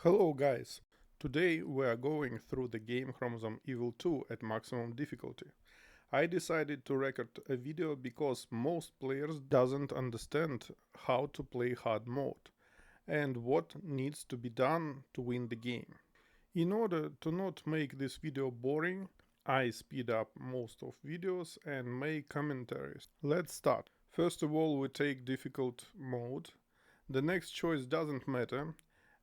Hello guys! Today we are going through the game Chromosome Evil 2 at maximum difficulty. I decided to record a video because most players doesn't understand how to play hard mode and what needs to be done to win the game. In order to not make this video boring, I speed up most of videos and make commentaries. Let's start. First of all, we take difficult mode. The next choice doesn't matter,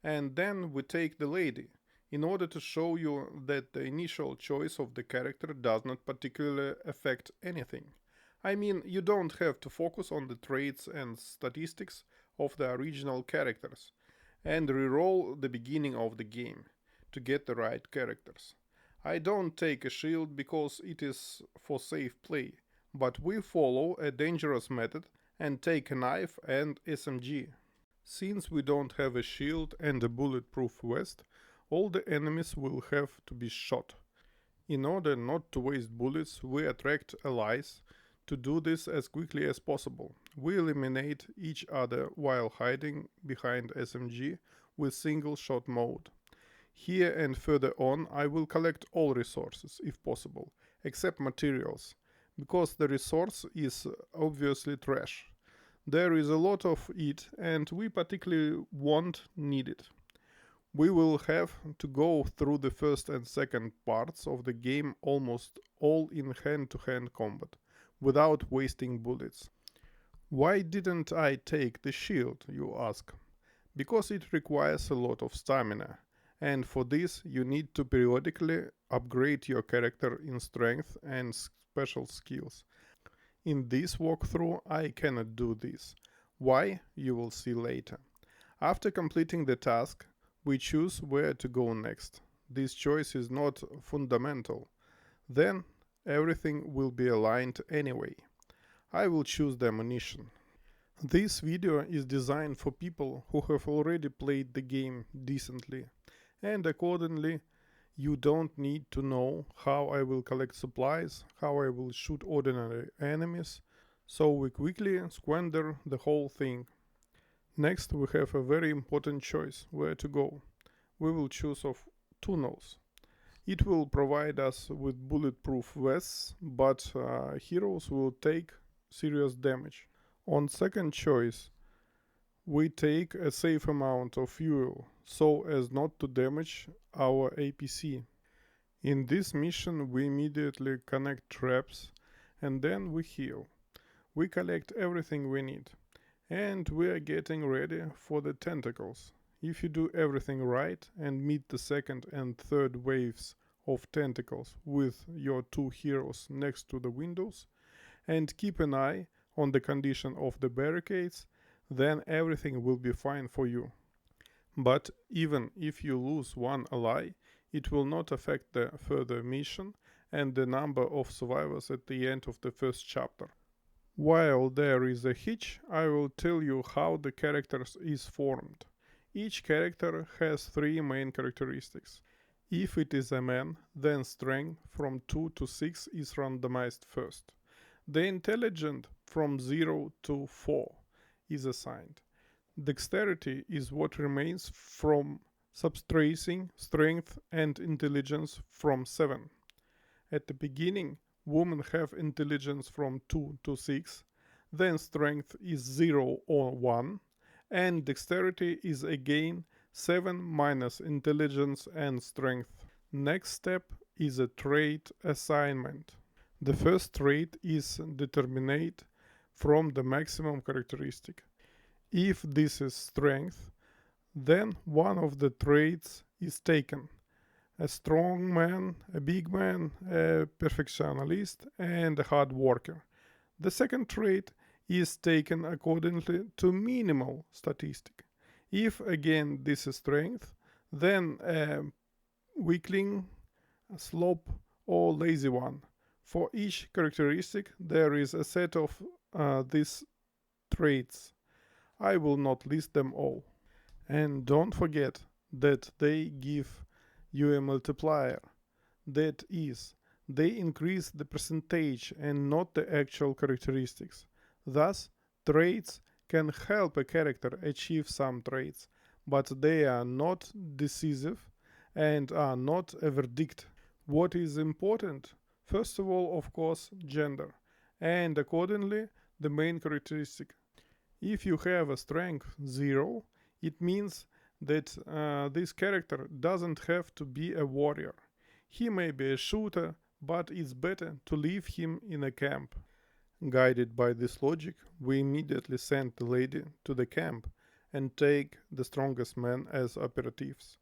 and then we take the lady, in order to show you that the initial choice of the character does not particularly affect anything. I mean, you don't have to focus on the traits and statistics of the original characters, and reroll the beginning of the game to get the right characters. I don't take a shield because it is for safe play, but we follow a dangerous method and take a knife and SMG. Since we don't have a shield and a bulletproof vest, all the enemies will have to be shot. In order not to waste bullets, we attract allies. To do this as quickly as possible, we eliminate each other while hiding behind SMG with single shot mode. Here and further on I will collect all resources, if possible, except materials, because the resource is obviously trash. There is a lot of it and we particularly won't need it. We will have to go through the first and second parts of the game almost all in hand-to-hand combat, without wasting bullets. Why didn't I take the shield, you ask? Because it requires a lot of stamina, and for this you need to periodically upgrade your character in strength and special skills. In this walkthrough I cannot do this. Why? You will see later. After completing the task, we choose where to go next. This choice is not fundamental. Then everything will be aligned anyway. I will choose the ammunition. This video is designed for people who have already played the game decently, and accordingly you don't need to know how I will collect supplies, how I will shoot ordinary enemies, so we quickly squander the whole thing. Next we have a very important choice, where to go. We will choose of tunnels. It will provide us with bulletproof vests, but heroes will take serious damage. On second choice, we take a safe amount of fuel, so as not to damage our APC. In this mission we immediately connect traps and then we heal. We collect everything we need. And we are getting ready for the tentacles. If you do everything right and meet the second and third waves of tentacles with your two heroes next to the windows, and keep an eye on the condition of the barricades, then everything will be fine for you. But even if you lose one ally, it will not affect the further mission and the number of survivors at the end of the first chapter. While there is a hitch, I will tell you how the characters is formed. Each character has three main characteristics. If it is a man, then strength from 2 to 6 is randomized first. The intelligence from 0 to 4 is assigned. Dexterity is what remains from subtracing strength and intelligence from 7. At the beginning, women have intelligence from 2 to 6, then strength is 0 or 1, and dexterity is again 7 minus intelligence and strength. Next step is a trait assignment. The first trait is determined from the maximum characteristic. If this is strength, then one of the traits is taken. A strong man, a big man, a perfectionist, and a hard worker. The second trait is taken accordingly to minimal statistic. If again this is strength, then a weakling, a slob, or lazy one. For each characteristic there is a set of these traits. I will not list them all. And don't forget that they give you a multiplier. That is, they increase the percentage and not the actual characteristics. Thus, traits can help a character achieve some traits, but they are not decisive and are not a verdict. What is important? First of all, of course, gender, and accordingly, the main characteristic. If you have a strength 0, it means that this character doesn't have to be a warrior. He may be a shooter, but it's better to leave him in a camp. Guided by this logic, we immediately send the lady to the camp and take the strongest men as operatives.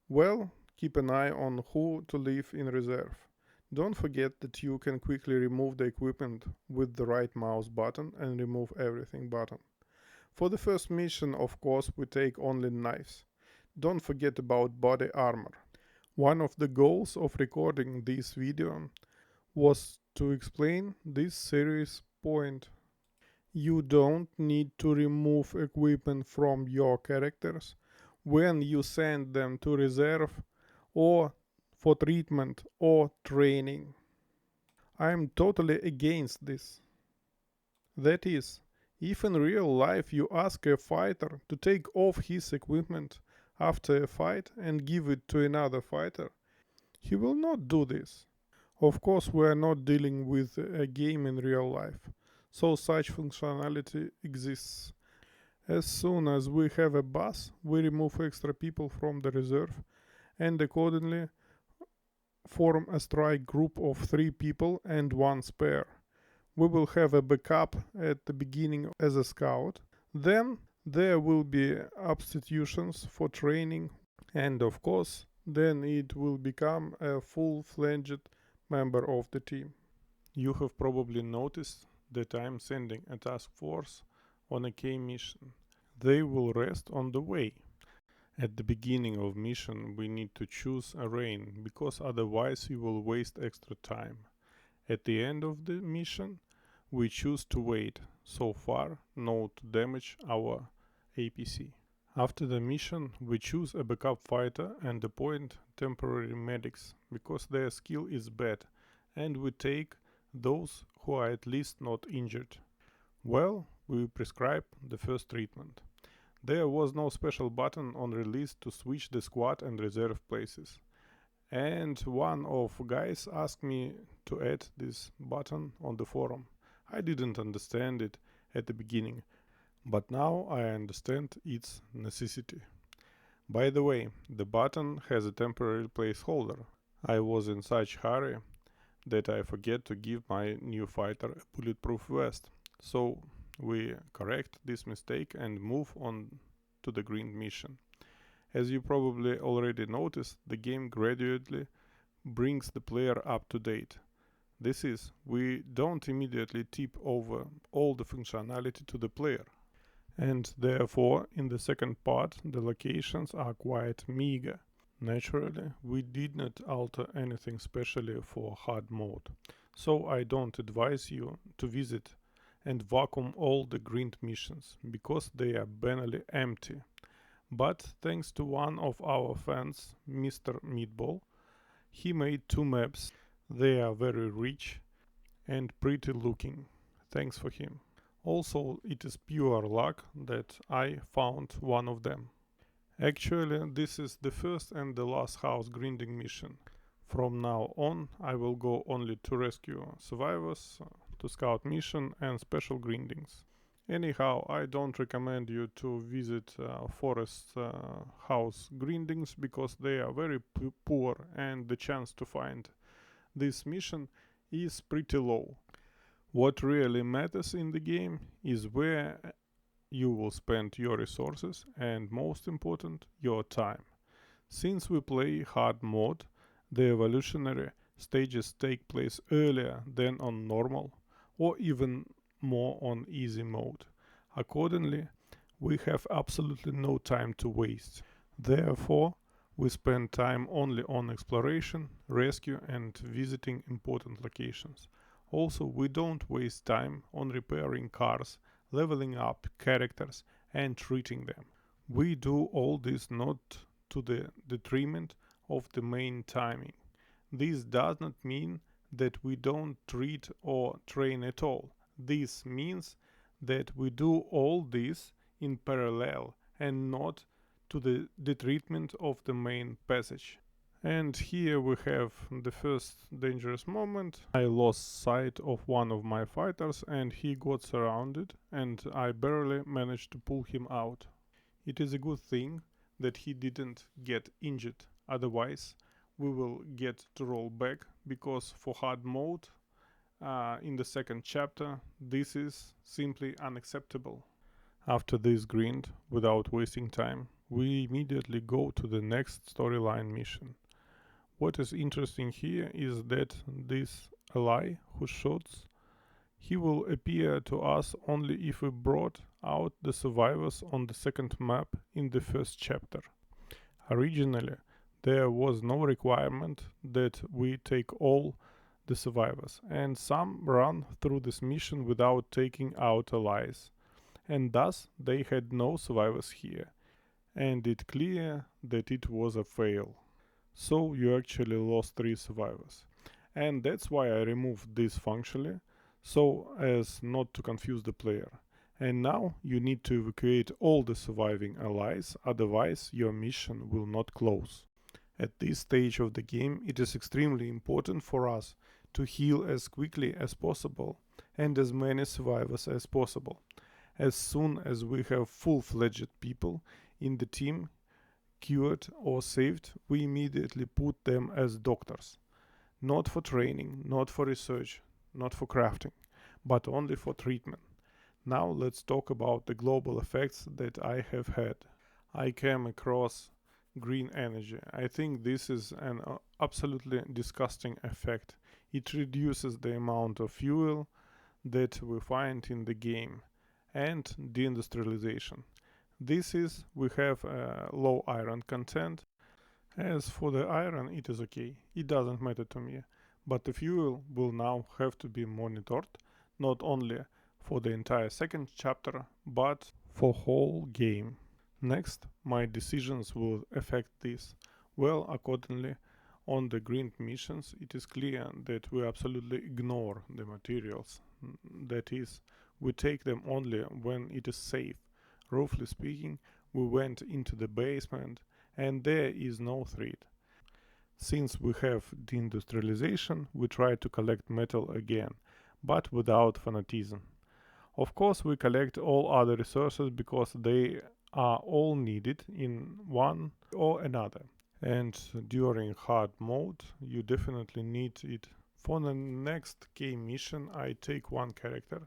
Well, keep an eye on who to leave in reserve. Don't forget that you can quickly remove the equipment with the right mouse button and remove everything button. For the first mission, of course, we take only knives. Don't forget about body armor. One of the goals of recording this video was to explain this serious point. You don't need to remove equipment from your characters when you send them to reserve or for treatment or training. I am totally against this. That is, if in real life you ask a fighter to take off his equipment after a fight and give it to another fighter, he will not do this. Of course, we are not dealing with a game in real life, so such functionality exists. As soon as we have a bus, we remove extra people from the reserve and accordingly form a strike group of 3 people and 1 spare. We will have a backup at the beginning as a scout. Then there will be substitutions for training, and of course, then it will become a full-fledged member of the team. You have probably noticed that I am sending a task force on a K mission. They will rest on the way. At the beginning of mission we need to choose a reign, because otherwise you will waste extra time. At the end of the mission we choose to wait, so far not to damage our APC. After the mission we choose a backup fighter and appoint temporary medics, because their skill is bad, and we take those who are at least not injured. Well, we prescribe the first treatment. There was no special button on release to switch the squad and reserve places. And one of guys asked me to add this button on the forum. I didn't understand it at the beginning, but now I understand its necessity. By the way, the button has a temporary placeholder. I was in such hurry that I forget to give my new fighter a bulletproof vest. So we correct this mistake and move on to the green mission. As you probably already noticed, the game gradually brings the player up to date. This is, we don't immediately tip over all the functionality to the player. And therefore, in the second part, the locations are quite meager. Naturally, we did not alter anything specially for hard mode, so I don't advise you to visit and vacuum all the green missions, because they are banally empty. But thanks to one of our fans, Mr. Meatball, he made 2 maps. They are very rich and pretty looking. Thanks for him. Also, it is pure luck that I found one of them. Actually, this is the first and the last house grinding mission. From now on, I will go only to rescue survivors, to scout mission and special grindings. Anyhow, I don't recommend you to visit forest house grindings, because they are very poor and the chance to find this mission is pretty low. What really matters in the game is where you will spend your resources and, most important, your time. Since we play hard mode, the evolutionary stages take place earlier than on normal, or even more on easy mode. Accordingly, we have absolutely no time to waste. Therefore, we spend time only on exploration, rescue and visiting important locations. Also, we don't waste time on repairing cars, leveling up characters and treating them. We do all this not to the detriment of the main timing. This does not mean that we don't treat or train at all. This means that we do all this in parallel and not to the treatment of the main passage. And here we have the first dangerous moment. I lost sight of one of my fighters and he got surrounded and I barely managed to pull him out. It is a good thing that he didn't get injured, otherwise we will get to roll back, because for hard mode in the second chapter this is simply unacceptable. After this grind, without wasting time, we immediately go to the next storyline mission. What is interesting here is that this ally who shoots, he will appear to us only if we brought out the survivors on the second map in the first chapter. Originally, there was no requirement that we take all the survivors, and some run through this mission without taking out allies, and thus they had no survivors here, and it clear that it was a fail. So you actually lost 3 survivors. And that's why I removed this functionally, so as not to confuse the player. And now you need to evacuate all the surviving allies, otherwise your mission will not close. At this stage of the game it is extremely important for us to heal as quickly as possible and as many survivors as possible. As soon as we have full-fledged people in the team cured or saved, we immediately put them as doctors. Not for training, not for research, not for crafting, but only for treatment. Now let's talk about the global effects that I have had. I came across green energy. I think this is an absolutely disgusting effect. It reduces the amount of fuel that we find in the game and deindustrialization. This is, we have low iron content. As for the iron, it is okay, it doesn't matter to me, but the fuel will now have to be monitored, not only for the entire second chapter, but for whole game. Next, my decisions will affect this. Well, accordingly, on the grind missions, it is clear that we absolutely ignore the materials. That is, we take them only when it is safe. Roughly speaking, we went into the basement and there is no threat. Since we have deindustrialization, we try to collect metal again, but without fanatism. Of course, we collect all other resources because they are all needed in one or another. And during hard mode, you definitely need it. For the next K mission, I take one character.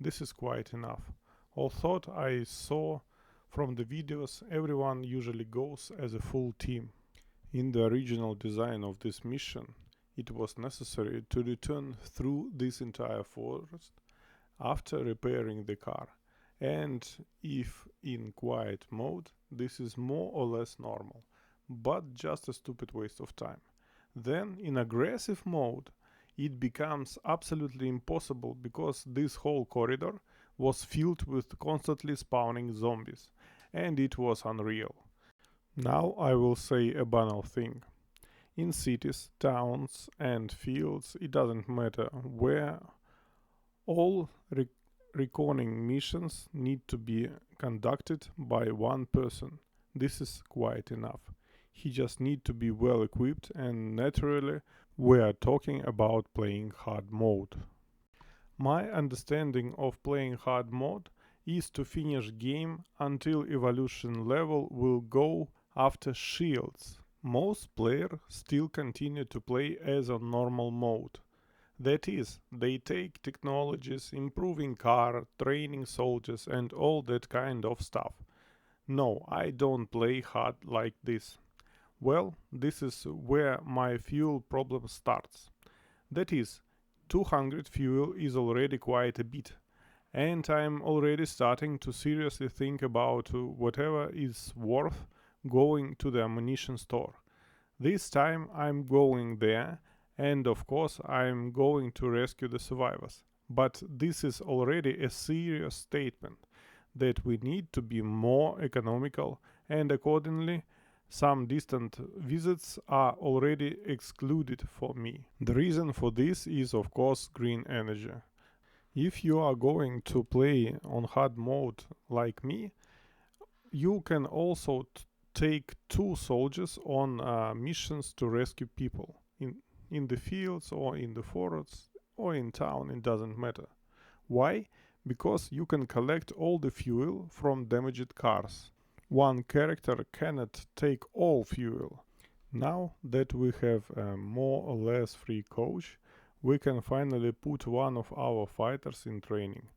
This is quite enough. Although I saw from the videos everyone usually goes as a full team. In the original design of this mission, it was necessary to return through this entire forest after repairing the car, and if in quiet mode this is more or less normal, but just a stupid waste of time. Then in aggressive mode it becomes absolutely impossible because this whole corridor was filled with constantly spawning zombies, and it was unreal. Now I will say a banal thing. In cities, towns and fields, it doesn't matter where, all reckoning missions need to be conducted by one person. This is quite enough. He just need to be well equipped, and naturally we are talking about playing hard mode. My understanding of playing hard mode is to finish game until evolution level will go after shields. Most players still continue to play as a normal mode. That is, they take technologies, improving car, training soldiers and all that kind of stuff. No, I don't play hard like this. Well, this is where my fuel problem starts. That is, 200 fuel is already quite a bit, and I'm already starting to seriously think about whatever is worth going to the ammunition store. This time I'm going there, and of course I'm going to rescue the survivors. But this is already a serious statement that we need to be more economical, and accordingly some distant visits are already excluded for me. The reason for this is of course green energy. If you are going to play on hard mode like me, you can also take two soldiers on missions to rescue people in the fields or in the forests or in town, it doesn't matter. Why? Because you can collect all the fuel from damaged cars. One character cannot take all fuel. Now that we have a more or less free coach, we can finally put one of our fighters in training.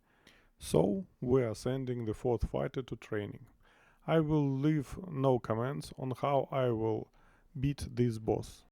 So we are sending the fourth fighter to training. I will leave no comments on how I will beat this boss.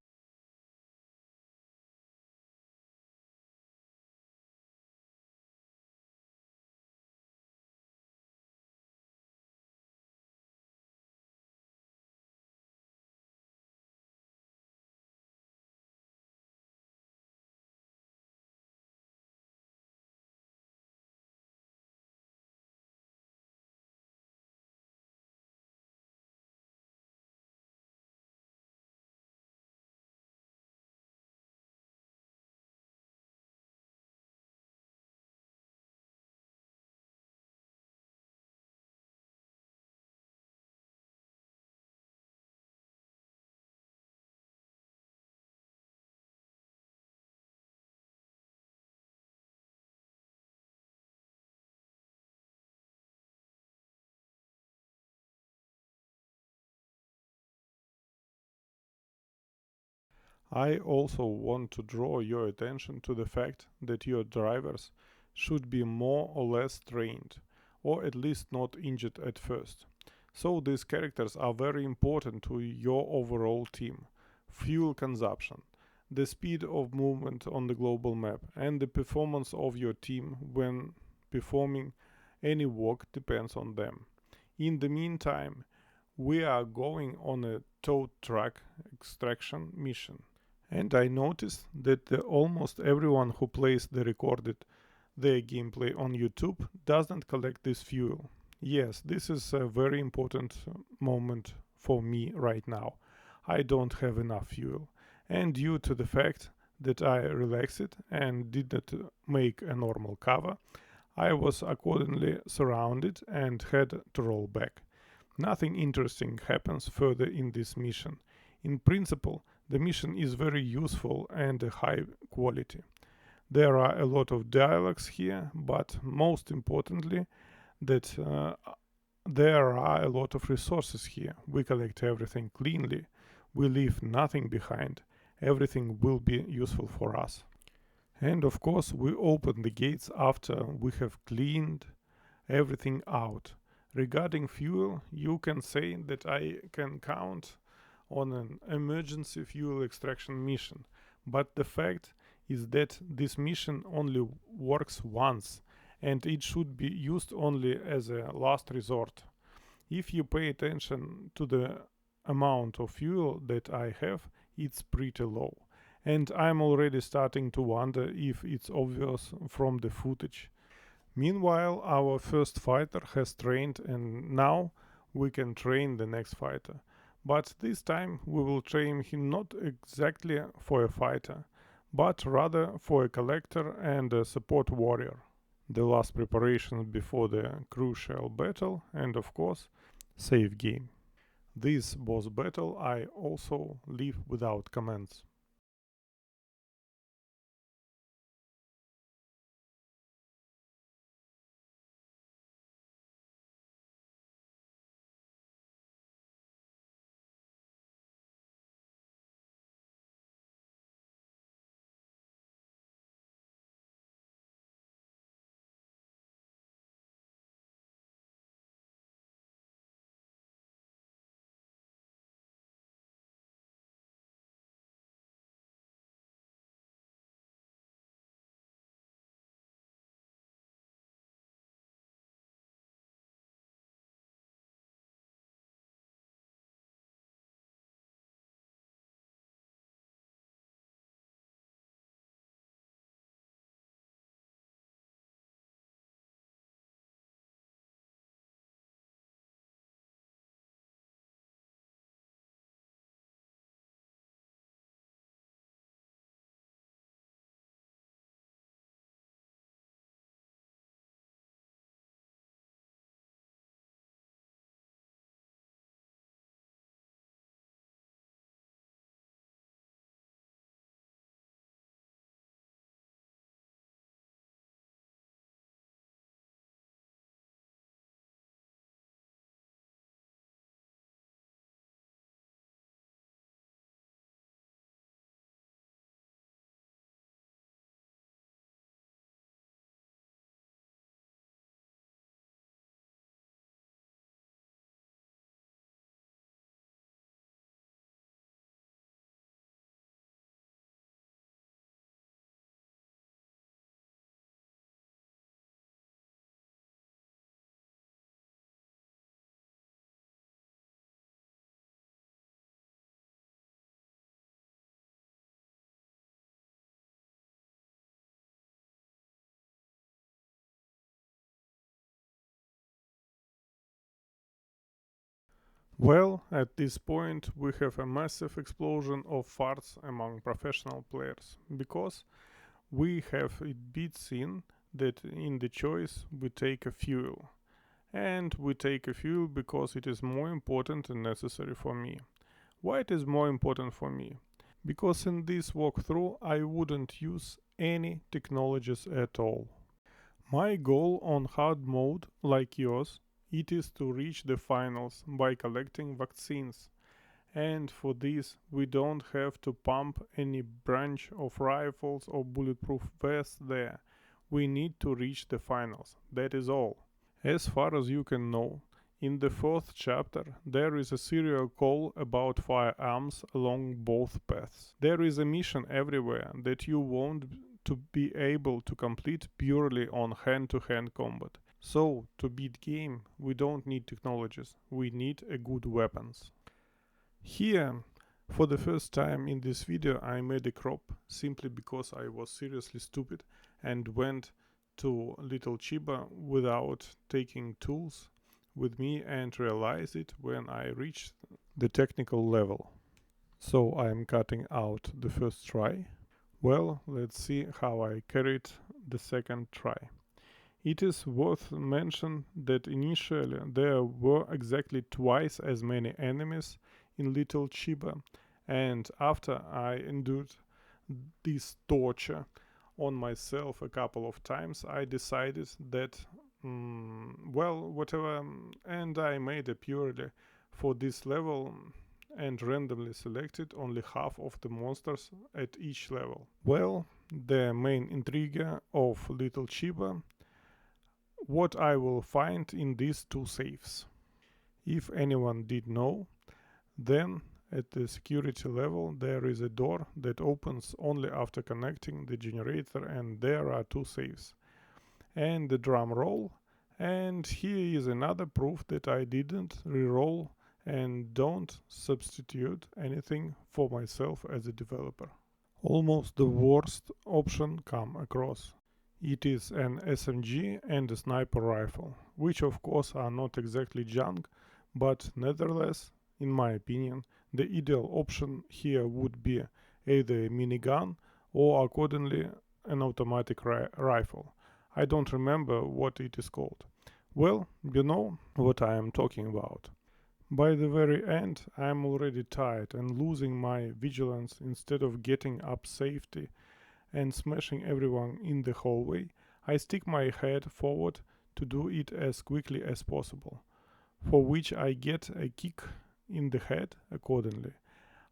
I also want to draw your attention to the fact that your drivers should be more or less trained, or at least not injured at first. So these characters are very important to your overall team. Fuel consumption, the speed of movement on the global map, and the performance of your team when performing any work depends on them. In the meantime, we are going on a tow truck extraction mission. And I noticed that almost everyone who plays the recorded their gameplay on YouTube doesn't collect this fuel. Yes, this is a very important moment for me right now. I don't have enough fuel. And due to the fact that I relaxed and did not make a normal cover, I was accordingly surrounded and had to roll back. Nothing interesting happens further in this mission. In principle, the mission is very useful and high quality. There are a lot of dialogues here, but most importantly, that there are a lot of resources here. We collect everything cleanly. We leave nothing behind. Everything will be useful for us. And of course, we open the gates after we have cleaned everything out. Regarding fuel, you can say that I can count on an emergency fuel extraction mission, but the fact is that this mission only works once and it should be used only as a last resort. If you pay attention to the amount of fuel that I have, it's pretty low. And I'm already starting to wonder if it's obvious from the footage. Meanwhile, our first fighter has trained, and now we can train the next fighter. But this time we will train him not exactly for a fighter, but rather for a collector and a support warrior. The last preparations before the crucial battle, and of course, save game. This boss battle I also leave without comments. Well, at this point we have a massive explosion of farts among professional players, because we have it been seen that in the choice we take a fuel. And we take a fuel because it is more important and necessary for me. Why it is more important for me? Because in this walkthrough I wouldn't use any technologies at all. My goal on hard mode, like yours, it is to reach the finals by collecting vaccines. And for this we don't have to pump any branch of rifles or bulletproof vests there. We need to reach the finals, that is all. As far as you can know, in the fourth chapter there is a serial call about firearms along both paths. There is a mission everywhere that you won't to be able to complete purely on hand-to-hand combat. So, to beat game, we don't need technologies, we need a good weapons. Here, for the first time in this video, I made a crop simply because I was seriously stupid and went to Little Chiba without taking tools with me and realized it when I reached the technical level. So I'm cutting out the first try. Well, let's see how I carried the second try. It is worth mention that initially there were exactly twice as many enemies in Little Chiba, and after I endured this torture on myself a couple of times, I decided that, well, whatever, and I made a purely for this level and randomly selected only half of the monsters at each level. Well, the main intrigue of Little Chiba, what I will find in these two safes. If anyone did know, then at the security level there is a door that opens only after connecting the generator, and there are two safes. And the drum roll, and here is another proof that I didn't re-roll and don't substitute anything for myself as a developer. Almost the worst option come across. It is an SMG and a sniper rifle, which of course are not exactly junk, but nevertheless, in my opinion, the ideal option here would be either a minigun or accordingly an automatic rifle. I don't remember what it is called. Well, you know what I am talking about. By the very end, I am already tired and losing my vigilance. Instead of getting up safety and smashing everyone in the hallway, I stick my head forward to do it as quickly as possible, for which I get a kick in the head accordingly.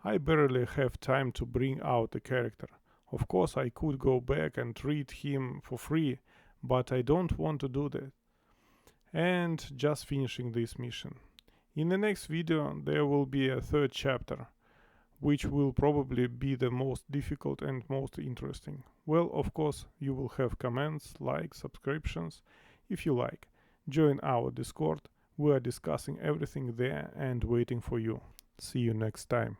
I barely have time to bring out the character. Of course I could go back and treat him for free, but I don't want to do that. And just finishing this mission. In the next video there will be a third chapter, which will probably be the most difficult and most interesting. Well, of course, you will have comments, likes, subscriptions, if you like. Join our Discord, we are discussing everything there and waiting for you. See you next time.